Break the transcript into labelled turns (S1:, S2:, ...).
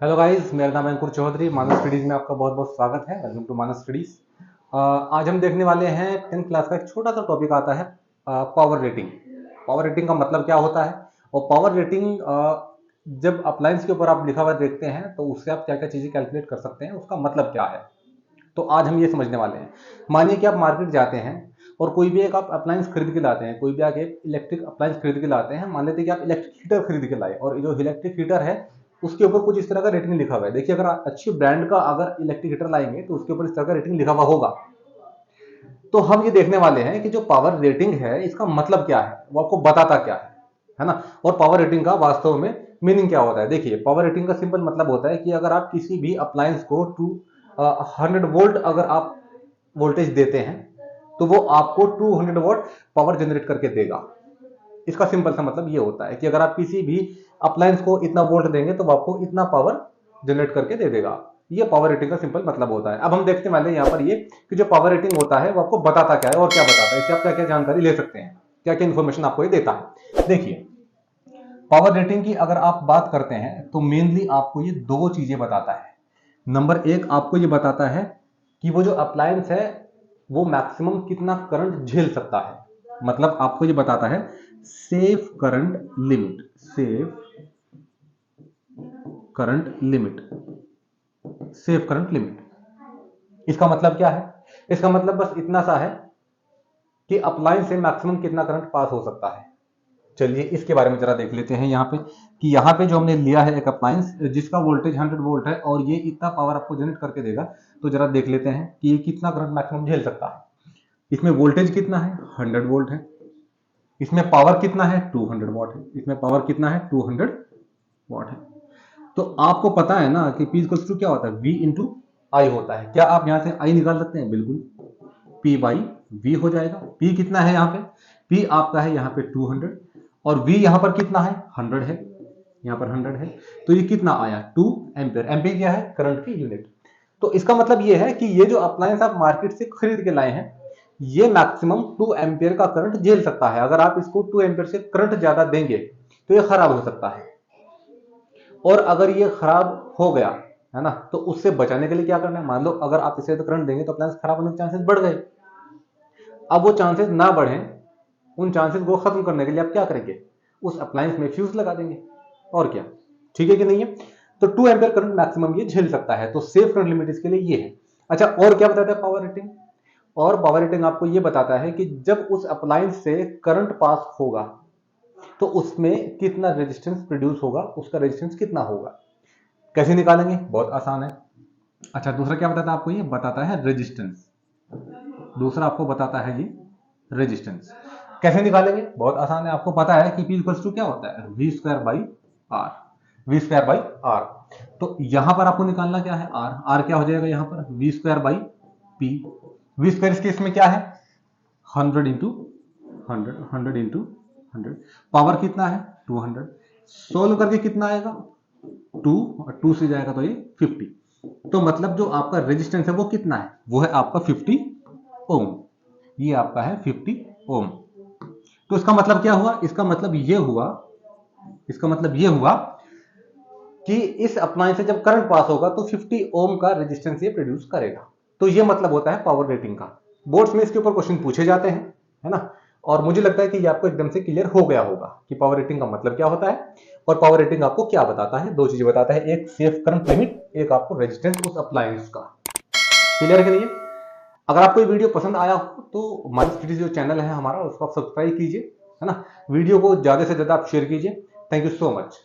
S1: Hello guys, मेरा नाम है अंकुर चौधरी। मानस स्टडीज में आपका बहुत बहुत स्वागत है। Welcome to Manas studies. आज हम देखने वाले हैं 10th क्लास का एक छोटा सा टॉपिक आता है पावर रेटिंग। पावर रेटिंग का मतलब क्या होता है और पावर रेटिंग जब अप्लायंस के ऊपर आप लिखा हुआ देखते हैं तो उससे आप क्या क्या चीज़ें कैलकुलेट कर सकते हैं, उसका मतलब क्या है। तो आज हम ये समझने वाले हैं। मानिए कि आप मार्केट जाते हैं और कोई भी एक आप अप्लायंस खरीद के लाते हैं, कोई भी आके इलेक्ट्रिक अप्लायंस खरीद के लाते हैं। मान लेते हैं कि आप इलेक्ट्रिक हीटर खरीद के लाए और जो इलेक्ट्रिक हीटर है उसके ऊपर कुछ इस तरह का रेटिंग लिखा हुआ है। देखिए, अगर आप अच्छी ब्रांड का अगर इलेक्ट्रिक हीटर लाएंगे तो उसके ऊपर इस तरह का रेटिंग लिखा हुआ होगा। तो हम ये देखने वाले हैं कि जो पावर रेटिंग है इसका मतलब क्या है, वो आपको बताता क्या है ना। और पावर रेटिंग का वास्तव में मीनिंग क्या होता है। देखिए, पावर रेटिंग का सिंपल मतलब होता है कि अगर आप किसी भी अप्लायंस को 100 वोल्ट अगर आप वोल्टेज देते हैं तो वो आपको 200 वोल्ट पावर जनरेट करके देगा। इसका सिंपल सा मतलब ये होता है कि अगर आप किसी भी अप्लायंस को इतना वोल्ट देंगे तो वो आपको इतना पावर जनरेट करके दे देगा। ये पावर रेटिंग का सिंपल मतलब होता है। अब हम देखने वाले हैं यहाँ पर ये कि जो पावर रेटिंग होता है वो आपको बताता क्या है और क्या बताता है, इससे आप क्या क्या जानकारी ले सकते हैं, क्या क्या इंफॉर्मेशन आपको ये देता है। देखिए, पावर रेटिंग की अगर आप बात करते हैं तो मेनली आपको ये दो चीजें बताता है। नंबर एक, आपको ये बताता है कि वो जो अप्लायंस है वो मैक्सिमम कितना करंट झेल सकता है। मतलब आपको ये बताता है safe current limit, safe current limit, safe current limit. इसका मतलब क्या है? इसका मतलब बस इतना सा है कि अप्लायंस से मैक्सिमम कितना करंट पास हो सकता है। चलिए इसके बारे में जरा देख लेते हैं यहाँ पे कि यहाँ पे जो हमने लिया है एक अप्लायंस जिसका वोल्टेज 100 वोल्ट है और ये इतना पावर आपको जनरेट करके देगा। तो जरा देख लेते हैं कि ये कितना करंट मैक्सिमम झेल सकता है। इसमें वोल्टेज कितना है? 100 वोल्ट है। इसमें पावर कितना है? 200 वॉट है। इसमें पावर कितना है? 200 वॉट है। तो आपको पता है ना कि P इक्वल्स टू क्या होता है? V इंटू आई होता है। क्या आप यहां से I निकाल सकते हैं? बिल्कुल, P बाई V हो जाएगा। P कितना है यहाँ पे? P आपका है यहाँ पे 200 और V यहाँ पर कितना है? 100 है। यहाँ पर 100 है तो ये कितना आया? 2 एम्पियर। एम्पियर क्या है? करंट की यूनिट। तो इसका मतलब ये है कि ये जो अप्लायंस आप मार्केट से खरीद के लाए हैं ये मैक्सिमम 2 एम्पियर का करंट झेल सकता है। अगर आप इसको 2 एम्पियर से करंट ज्यादा देंगे तो ये खराब हो सकता है। और अगर ये खराब हो गया है ना तो उससे बचाने के लिए क्या करना है? मान लो अगर आप इसे तो करंट देंगे तो अप्लायंस खराब होने के चांसेस बढ़ गए। अब वो चांसेस ना बढ़े, उन चांसेस को खत्म करने के लिए आप क्या करेंगे? उस अप्लायंस में फ्यूज लगा देंगे। और क्या, ठीक है कि नहीं है? तो 2 एम्पियर करंट मैक्सिमम ये झेल सकता है। तो सेफ करंट लिमिट इसके लिए ये है। अच्छा, और क्या बताता है पावर रेटिंग? और पावर रेटिंग आपको ये बताता है कि जब उस अप्लायंस से करंट पास होगा तो उसमें कितना रेजिस्टेंस प्रोड्यूस होगा, उसका रेजिस्टेंस कितना होगा। कैसे निकालेंगे? बहुत आसान है। अच्छा, दूसरा क्या बताता है आपको? ये बताता है रेजिस्टेंस। दूसरा आपको बताता है ये रेजिस्टेंस। कैसे निकालेंगे? बहुत आसान है। आपको पता है कि P इक्वल्स टू क्या होता है? V square by R, V square by R. तो यहां पर आपको निकालना क्या है? R। R क्या हो जाएगा यहाँ पर? V square by P। V square इस केस में क्या है? 100 इंटू 100, 100 इंटू 100। पावर कितना है? 200। सोल्व करके कितना आएगा? 2 और 2 से जाएगा तो ये 50। तो मतलब जो आपका रेजिस्टेंस है वो कितना है? वो है आपका 50 ओम। ये आपका है 50 ओम। तो इसका मतलब क्या हुआ? इसका मतलब ये हुआ, इसका मतलब ये हुआ कि इस अप्लायंस से जब करंट पास होगा तो 50 ओम का रेजिस्टेंस ये प्रोड्यूस करेगा। तो ये मतलब होता है पावर रेटिंग का। बोर्ड्स में इसके ऊपर क्वेश्चन पूछे जाते हैं, है ना। और मुझे लगता है कि ये आपको एकदम से क्लियर हो गया होगा कि पावर रेटिंग का मतलब क्या होता है और पावर रेटिंग आपको क्या बताता है। दो चीजें बताता है, एक सेफ करंट लिमिट, एक आपको रेजिस्टेंस उस अप्लायंस का। क्लियर है कि नहीं? अगर आपको ये वीडियो पसंद आया हो तो माइंड स्टडीज जो चैनल है हमारा उसको आप सब्सक्राइब कीजिए, है ना। वीडियो को ज्यादा से ज्यादा आप शेयर कीजिए। Thank you so much.